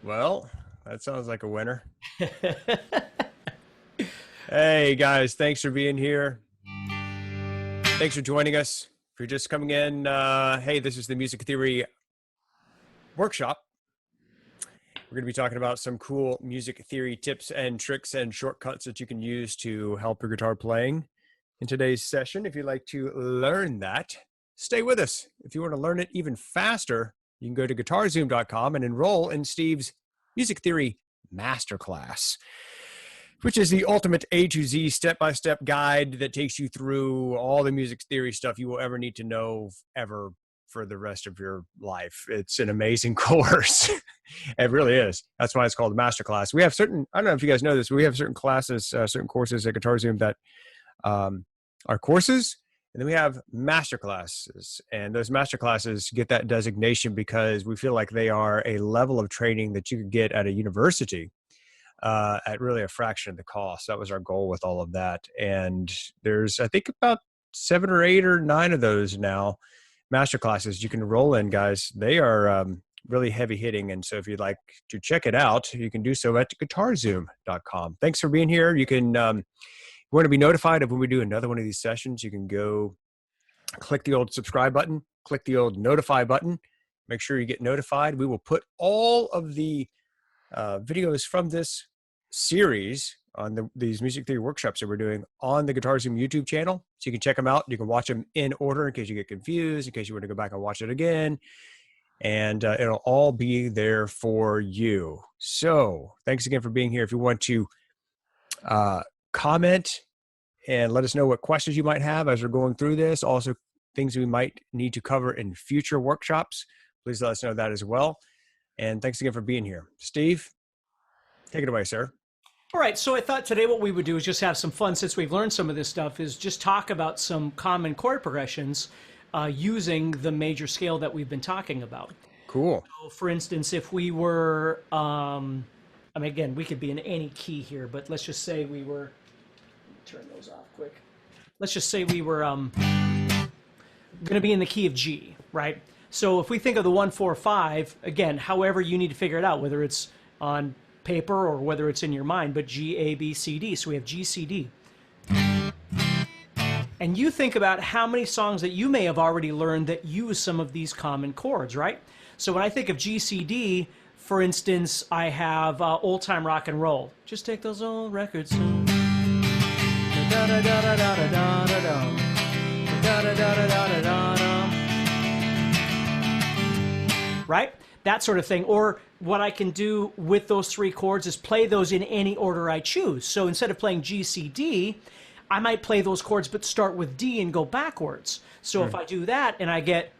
Well, that sounds like a winner. Hey guys, thanks for being here. Thanks for joining us. If you're just coming in, hey, this is the Music Theory Workshop. We're going to be talking about some cool music theory tips and tricks and shortcuts that you can use to help your guitar playing in today's session. If you'd like to learn that, stay with us. If you want to learn it even faster, you can go to guitarzoom.com and enroll in Steve's Music Theory Masterclass, which is the ultimate A to Z step-by-step guide that takes you through all the music theory stuff you will ever need to know ever for the rest of your life. It's an amazing course. It really is. That's why it's called the Masterclass. We have certain, I don't know if you guys know this, but we have certain classes, certain courses at GuitarZoom that are courses, and then we have master classes. And those master classes get that designation because we feel like they are a level of training that you could get at a university at really a fraction of the cost. That was our goal with all of that. And there's, I think, about 7 or 8 or 9 of those now, master classes you can enroll in, guys. They are really heavy hitting. And so if you'd like to check it out, you can do so at guitarzoom.com. Thanks for being here. You can, you want to be notified of when we do another one of these sessions, you can go click the old subscribe button, click the old notify button, make sure you get notified. We will put all of the videos from this series on these music theory workshops that we're doing on the GuitarZoom YouTube channel. So you can check them out. You can watch them in order in case you get confused, in case you want to go back and watch it again. And it'll all be there for you. So thanks again for being here. If you want to comment and let us know what questions you might have as we're going through this, also things we might need to cover in future workshops, please let us know that as well. And thanks again for being here. Steve, take it away, sir. All right, so I thought today what we would do is just have some fun, since we've learned some of this stuff, is just talk about some common chord progressions using the major scale that we've been talking about. Cool. So for instance, if we were, I mean, again, we could be in any key here, but let's just say we were, turn those off quick. Let's just say we were going to be in the key of G, right? So if we think of the 1, 4, 5, again, however you need to figure it out, whether it's on paper or whether it's in your mind, but G, A, B, C, D. So we have G, C, D. And you think about how many songs that you may have already learned that use some of these common chords, right? So when I think of G, C, D, for instance, I have Old Time Rock and Roll. Just take those old records. Right? That sort of thing. Or what I can do with those 3 chords is play those in any order I choose. So instead of playing G, C, D, I might play those chords but start with D and go backwards. So if I do that and I get...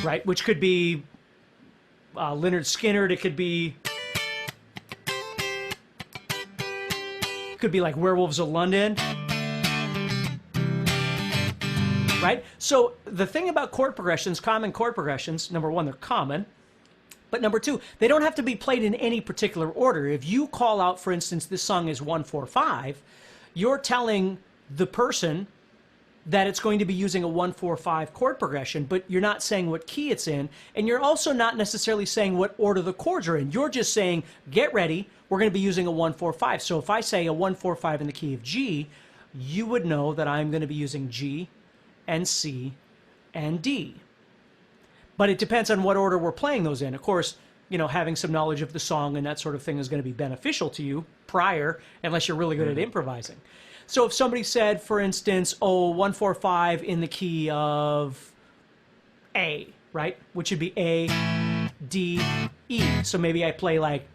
right, which could be Lynyrd Skynyrd, it could be like Werewolves of London, right? So the thing about chord progressions, common chord progressions, number 1, they're common, but number 2, they don't have to be played in any particular order. If you call out, for instance, this song is 1, 4, 5, you're telling the person that it's going to be using a 1, 4, 5 chord progression, but you're not saying what key it's in, and you're also not necessarily saying what order the chords are in. You're just saying, get ready, we're going to be using a 1, 4, 5. So if I say a 1, 4, 5 in the key of G, you would know that I'm going to be using G and C and D. But it depends on what order we're playing those in. Of course, you know, having some knowledge of the song and that sort of thing is going to be beneficial to you prior, unless you're really good at improvising. So if somebody said, for instance, oh, 1, 4, 5 in the key of A, right? Which would be A, D, E. So maybe I play like...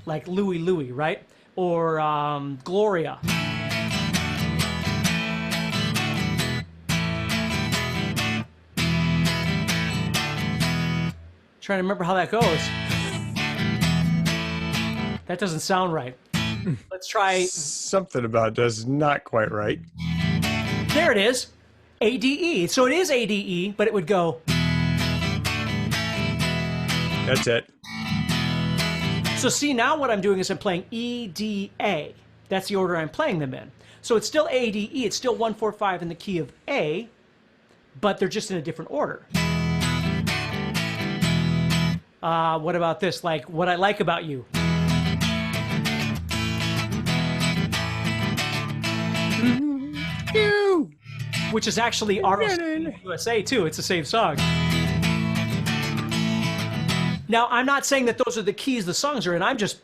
like Louie Louie, right? Or Gloria. Trying to remember how that goes. That doesn't sound right. Let's try... Something about it does not quite right. There it is. ADE. So it is ADE, but it would go... That's it. So see, now what I'm doing is I'm playing E, D, A. That's the order I'm playing them in. So it's still A, D, E. It's still 1, 4, 5 in the key of A, but they're just in a different order. What about this? Like, What I Like About You. Which is actually ROC USA too. It's the same song. Now, I'm not saying that those are the keys the songs are in. I'm just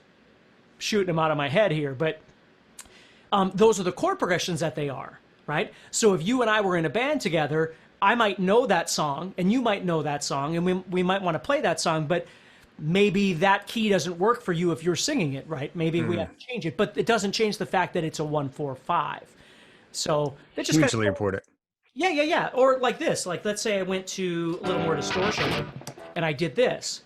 shooting them out of my head here. But those are the chord progressions that they are, right? So if you and I were in a band together, I might know that song, and you might know that song, and we might want to play that song, but maybe that key doesn't work for you if you're singing it, right? Maybe we have to change it. But it doesn't change the fact that it's a 1, 4, 5. So it's just hugely important. Yeah. Or like this. Like, let's say I went to a little more distortion, and I did this.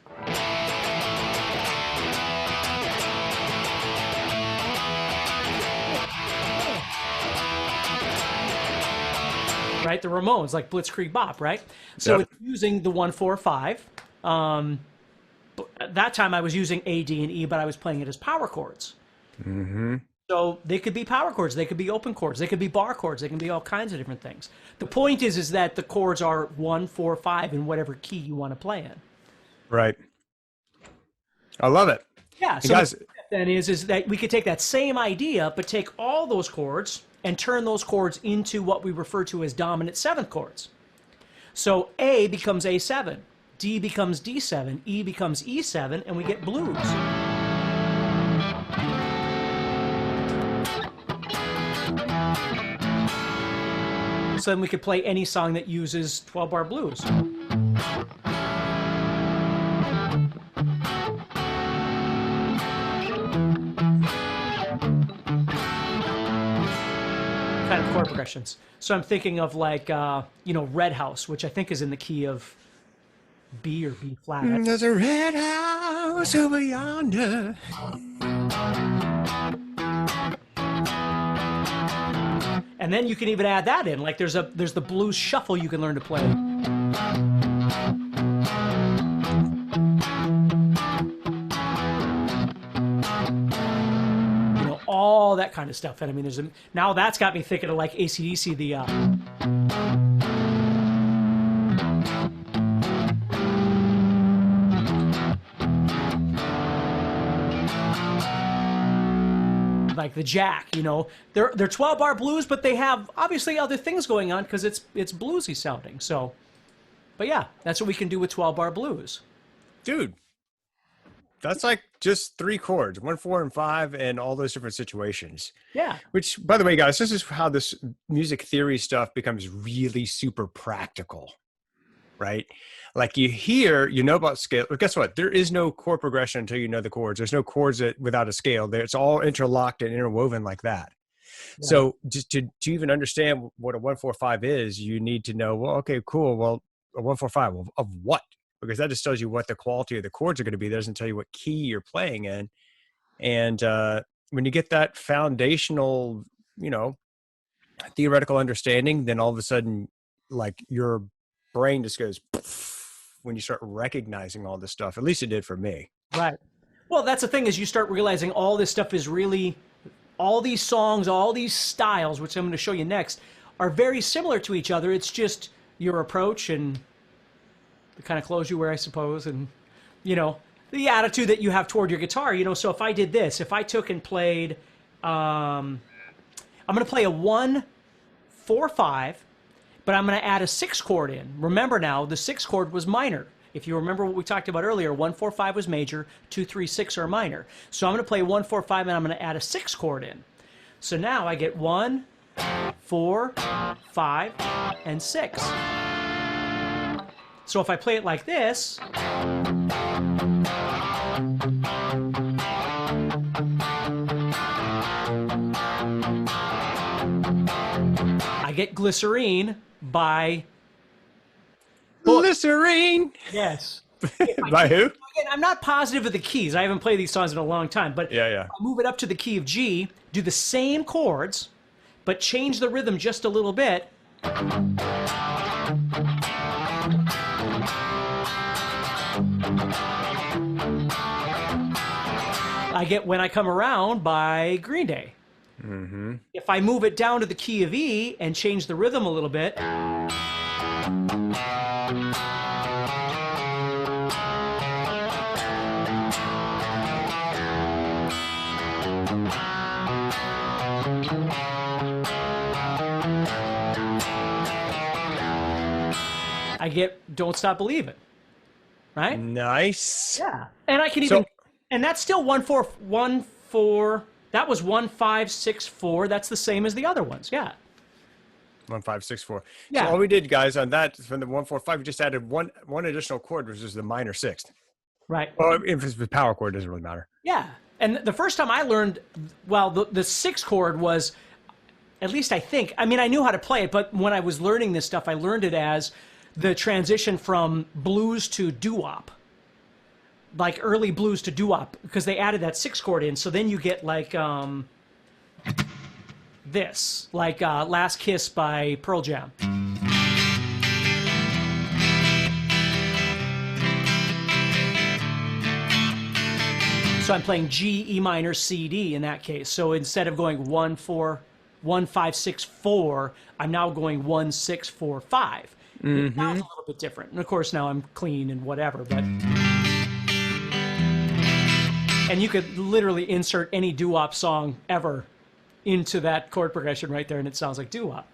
Right, the Ramones, like Blitzkrieg Bop, right? So It's using the 1, 4, 5. At that time I was using A, D, and E, but I was playing it as power chords. So they could be power chords, they could be open chords, they could be bar chords, they can be all kinds of different things. The point is that the chords are 1, 4, 5 in whatever key you want to play in. Right. I love it. Yeah. So guys, then is that we could take that same idea, but take all those chords and turn those chords into what we refer to as dominant seventh chords. So A becomes A7, D becomes D7, E becomes E7, and we get blues. So then we could play any song that uses 12-bar blues. Kind of chord progressions. So I'm thinking of like, Red House, which I think is in the key of B or B flat. There's a red house over yonder. And then you can even add that in. Like there's the blues shuffle you can learn to play. All that kind of stuff. And I mean, now that's got me thinking of like AC/DC, like the Jack, they're 12-bar blues, but they have obviously other things going on because it's bluesy sounding. So, but yeah, that's what we can do with 12-bar blues. Dude, that's like just 3 chords, 1, 4, and 5, and all those different situations. Yeah. Which, by the way, guys, this is how this music theory stuff becomes really super practical, right? Like you know about scale. But guess what? There is no chord progression until you know the chords. There's no chords without a scale. It's all interlocked and interwoven like that. Yeah. So just to even understand what a 1, 4, 5 is, you need to know, well, okay, cool. Well, a 1, 4, 5 of what? Because that just tells you what the quality of the chords are going to be. That doesn't tell you what key you're playing in. And when you get that foundational, theoretical understanding, then all of a sudden, like your brain just goes when you start recognizing all this stuff. At least it did for me. Right. Well, that's the thing is you start realizing all this stuff is really, all these songs, all these styles, which I'm going to show you next, are very similar to each other. It's just your approach and the kind of clothes you wear, I suppose, and, the attitude that you have toward your guitar. So if I did this, if I took and played, I'm going to play a 1, 4, 5, but I'm going to add a 6 chord in. Remember now, the 6 chord was minor. If you remember what we talked about earlier, 1, 4, 5 was major, 2, 3, 6 are minor. So I'm going to play 1, 4, 5, and I'm going to add a 6 chord in. So now I get 1, 4, 5, and 6. So if I play it like this, I get Glycerine by... Glycerine! Yes. By who? Again, I'm not positive of the keys. I haven't played these songs in a long time, but yeah. I'll move it up to the key of G, do the same chords, but change the rhythm just a little bit. I get When I Come Around by Green Day. If I move it down to the key of E and change the rhythm a little bit, I get Don't Stop Believin', right? Nice. Yeah, and I can even, and that's still 1-4-1-4. That was 1-5-6-4. That's the same as the other ones. Yeah. 1-5-6-4. Yeah. So all we did, guys, on that from the 1-4-5, we just added one additional chord, which is the minor sixth. Right. Well, if it's the power chord, it doesn't really matter. Yeah, and the first time I learned, well, the sixth chord was, at least I think, I mean, I knew how to play it, but when I was learning this stuff, I learned it as the transition from blues to doo-wop. Like early blues to doo-wop, because they added that sixth chord in, so then you get like this, like Last Kiss by Pearl Jam. So I'm playing G, E minor, C, D in that case. So instead of going 1-5-6-4, I'm now going 1-6-4-5. It sounds a little bit different. And of course now I'm clean and whatever, but... And you could literally insert any doo-wop song ever into that chord progression right there, and it sounds like doo-wop.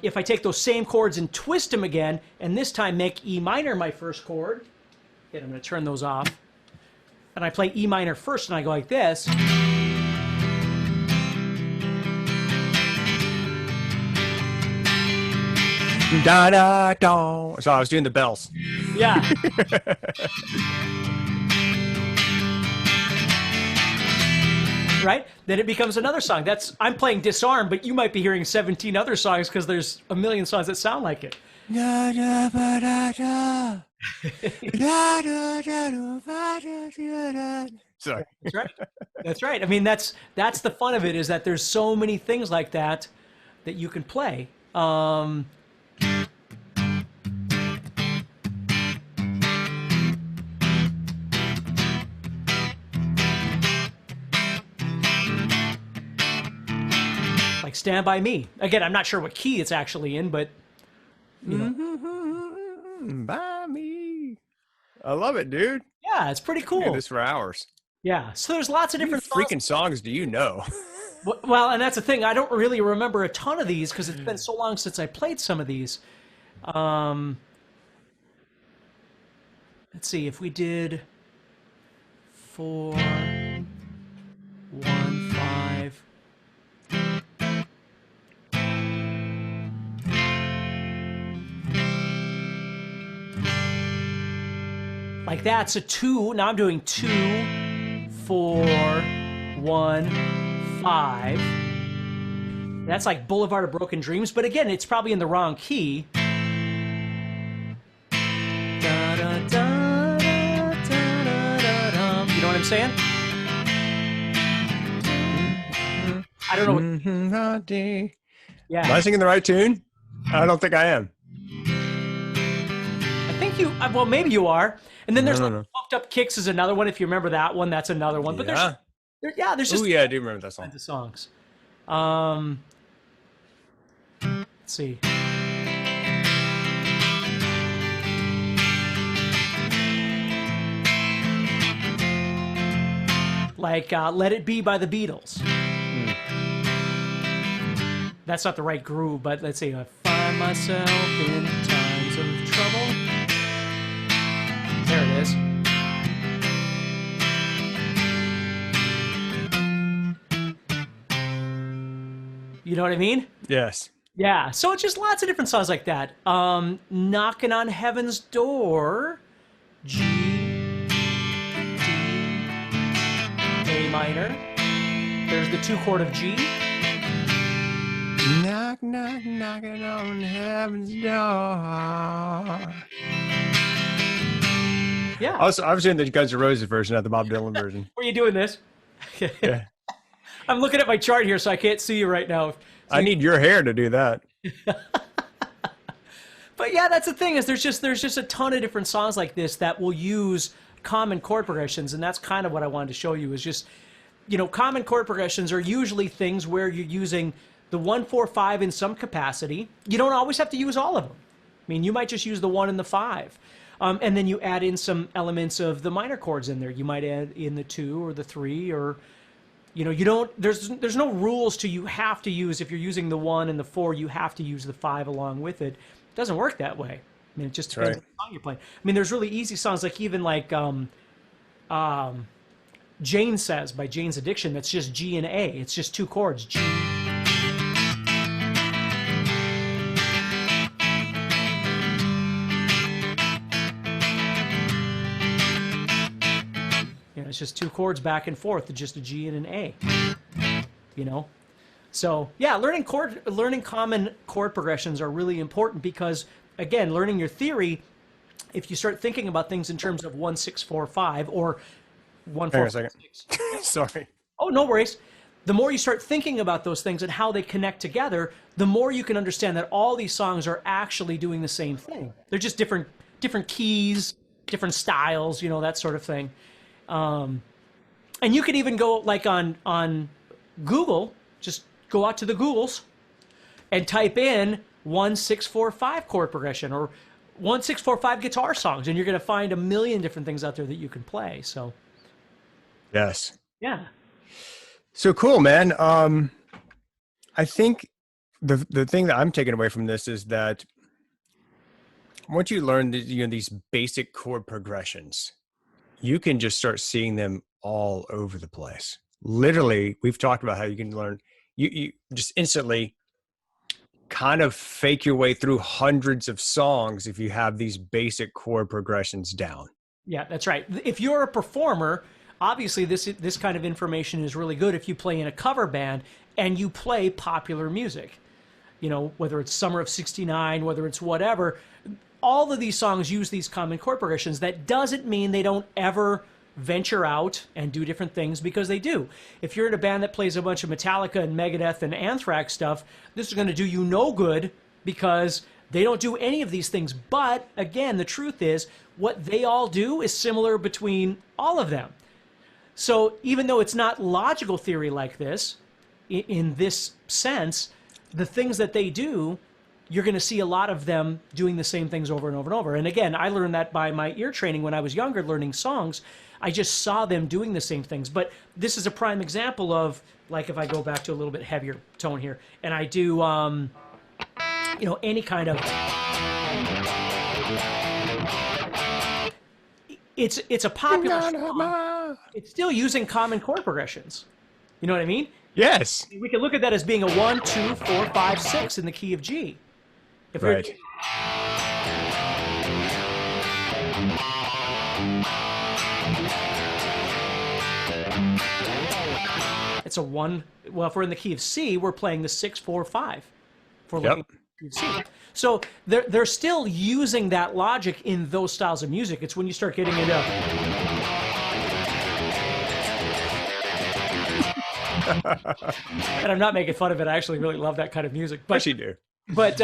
If I take those same chords and twist them again, and this time make E minor my first chord, okay, I'm going to turn those off, and I play E minor first, and I go like this. Da da da. So I was doing the bells. Yeah. Right? Then it becomes another song. I'm playing Disarm, but you might be hearing 17 other songs because there's a million songs that sound like it. Da da ba da da. Da da da da da da. Sorry. That's right. That's right. I mean, that's the fun of it, is that there's so many things like that that you can play. Like Stand By Me. Again, I'm not sure what key it's actually in, but you know. By me. I love it, dude. Yeah, it's pretty cool. Do this for hours. Yeah, so there's lots of different freaking songs do you know? Well, and that's the thing. I don't really remember a ton of these because it's been so long since I played some of these. Let's see if we did 4, 1, 5. Like that's a 2. Now I'm doing 2, 4, 1, 5. That's like Boulevard of Broken Dreams, but again, it's probably in the wrong key. Da, da, da, da, da, da, da. You know what I'm saying? I don't know. Yeah. Am I singing the right tune? I don't think I am. I think you, well, maybe you are. And then there's Pumped Up Kicks is another one. If you remember that one, that's another one. But there's just oh yeah, I do remember that song. The songs. Let's see. Like Let It Be by the Beatles. That's not the right groove, but let's see. I find myself in times of trouble. There it is. You know what I mean? Yes. Yeah. So it's just lots of different songs like that. Knocking on Heaven's Door. G, D, A minor. There's the 2 chord of G. Knock, knock, knocking on heaven's door. Yeah. I was doing the Guns N' Roses version, not the Bob Dylan version. Were you doing this? Yeah. I'm looking at my chart here, so I can't see you right now. So I need your hair to do that. But yeah, that's the thing, is there's just a ton of different songs like this that will use common chord progressions, and that's kind of what I wanted to show you, is just, common chord progressions are usually things where you're using the 1, 4, 5 in some capacity. You don't always have to use all of them. I mean, you might just use the 1 and the 5. And then you add in some elements of the minor chords in there. You might add in the 2 or the 3, or, there's no rules to you have to use, if you're using the 1 and the 4, you have to use the 5 along with it. It doesn't work that way. I mean, it just depends on the song you're playing. I mean, there's really easy songs, like even like Jane Says by Jane's Addiction, that's just G and A. It's just 2 chords, G. It's just 2 chords back and forth, just a G and an A. So yeah, learning common chord progressions are really important, because again, learning your theory, if you start thinking about things in terms of 1, 6, 4, 5, or 1, 4, 5, 6. Sorry. Oh, no worries. The more you start thinking about those things and how they connect together, the more you can understand that all these songs are actually doing the same thing. They're just different keys, different styles, that sort of thing. And you could even go like on Google, just go out to the Googles and type in 1, 6, 4, 5 chord progression, or 1, 6, 4, 5 guitar songs, and you're going to find a million different things out there that you can play. So, yes. Yeah. So cool, man. I think the thing that I'm taking away from this is that once you learn these basic chord progressions, you can just start seeing them all over the place. Literally, we've talked about how you can learn, you just instantly kind of fake your way through hundreds of songs if you have these basic chord progressions down. Yeah, that's right. If you're a performer, obviously this kind of information is really good if you play in a cover band and you play popular music. Whether it's Summer of '69, whether it's whatever, all of these songs use these common chord progressions. That doesn't mean they don't ever venture out and do different things, because they do. If you're in a band that plays a bunch of Metallica and Megadeth and Anthrax stuff, this is going to do you no good, because they don't do any of these things. But again, the truth is, what they all do is similar between all of them. So even though it's not logical theory like this, in this sense, the things that they do, you're going to see a lot of them doing the same things over and over and over. And again, I learned that by my ear training when I was younger, learning songs. I just saw them doing the same things. But this is a prime example of, like, if I go back to a little bit heavier tone here, and I do, any kind of, it's a popular song. It's still using common chord progressions. You know what I mean? Yes. We can look at that as being a 1, 2, 4, 5, 6 in the key of G. Right. It's a 1. Well, if we're in the key of C, we're playing the 6, 4, 5. For looking at the key of C. So they're still using that logic in those styles of music. It's when you start getting into and I'm not making fun of it. I actually really love that kind of music. But, yes, you do. But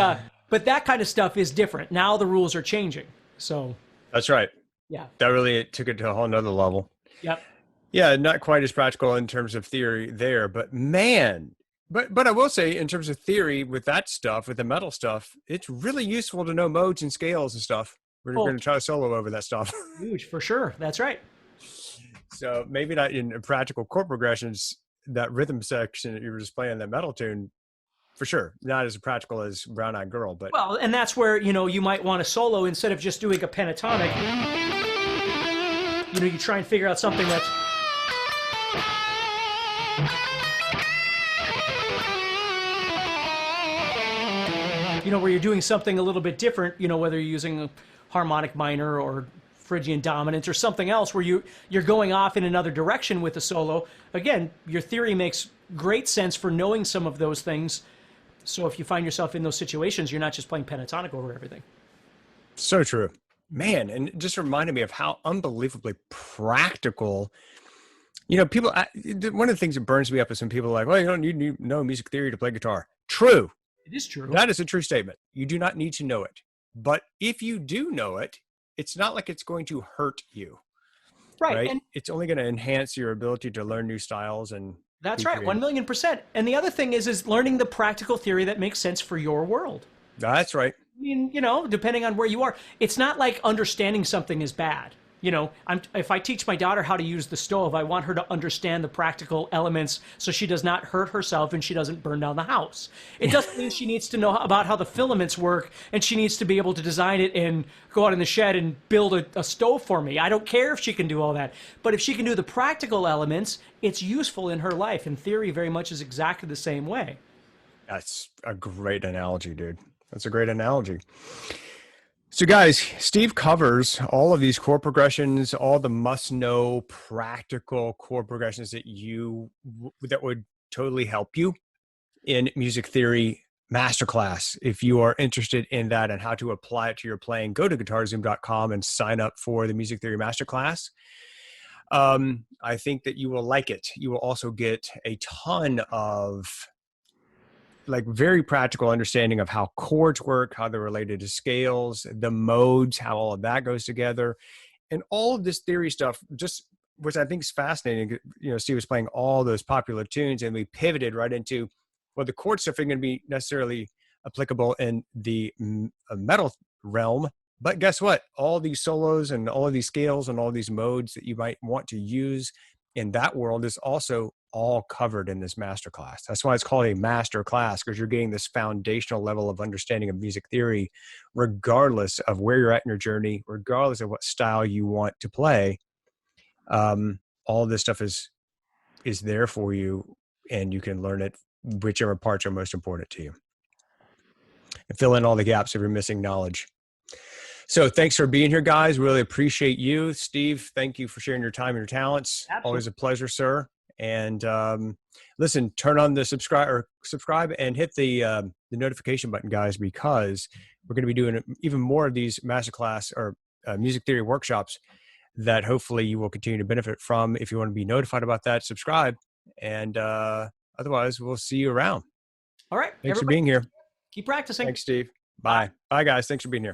that kind of stuff is different. Now the rules are changing. So that's right. Yeah. That really took it to a whole nother level. Yep. Yeah, not quite as practical in terms of theory there, but man, but I will say in terms of theory with that stuff, with the metal stuff, it's really useful to know modes and scales and stuff. We're going to try to solo over that stuff. Huge, for sure. That's right. So maybe not in practical chord progressions, that rhythm section that you were just playing, that metal tune, for sure, not as practical as Brown Eyed Girl. But well, and that's where, you might want to solo instead of just doing a pentatonic. You try and figure out something that's where you're doing something a little bit different, whether you're using a harmonic minor or Phrygian dominance or something else where you're going off in another direction with a solo. Again, your theory makes great sense for knowing some of those things. So if you find yourself in those situations, you're not just playing pentatonic over everything. So true. Man, and it just reminded me of how unbelievably practical, people, one of the things that burns me up is when people are like, well, you don't need to know music theory to play guitar. True. It is true. That is a true statement. You do not need to know it. But if you do know it, it's not like it's going to hurt you. Right. right? And It's only going to enhance your ability to learn new styles and that's be right. creative. 1,000,000%. And the other thing is learning the practical theory that makes sense for your world. That's right. I mean, depending on where you are, it's not like understanding something is bad. If I teach my daughter how to use the stove, I want her to understand the practical elements so she does not hurt herself and she doesn't burn down the house. It doesn't mean she needs to know about how the filaments work and she needs to be able to design it and go out in the shed and build a stove for me. I don't care if she can do all that. But if she can do the practical elements, it's useful in her life. And theory very much is exactly the same way. That's a great analogy, dude. That's a great analogy. So guys, Steve covers all of these chord progressions, all the must-know practical chord progressions that would totally help you in music theory masterclass. If you are interested in that and how to apply it to your playing, go to guitarzoom.com and sign up for the music theory masterclass. I think that you will like it. You will also get a ton of very practical understanding of how chords work, how they're related to scales, the modes, how all of that goes together, and all of this theory stuff, just which I think is fascinating. Steve was playing all those popular tunes, and we pivoted right into, well, the chord stuff isn't going to be necessarily applicable in the metal realm, but guess what? All these solos and all of these scales and all these modes that you might want to use in that world is also all covered in this masterclass. That's why it's called a master class, because you're getting this foundational level of understanding of music theory, regardless of where you're at in your journey, regardless of what style you want to play. All of this stuff is there for you, and you can learn it whichever parts are most important to you, and fill in all the gaps of your missing knowledge. So thanks for being here, guys. Really appreciate you. Steve, thank you for sharing your time and your talents. Absolutely. Always a pleasure, sir. And listen, turn on the subscribe and hit the notification button, guys, because we're going to be doing even more of these masterclass or music theory workshops that hopefully you will continue to benefit from. If you want to be notified about that, subscribe. And otherwise, we'll see you around. All right. Thanks for being here. Keep practicing. Thanks, Steve. Bye. Bye, guys. Thanks for being here.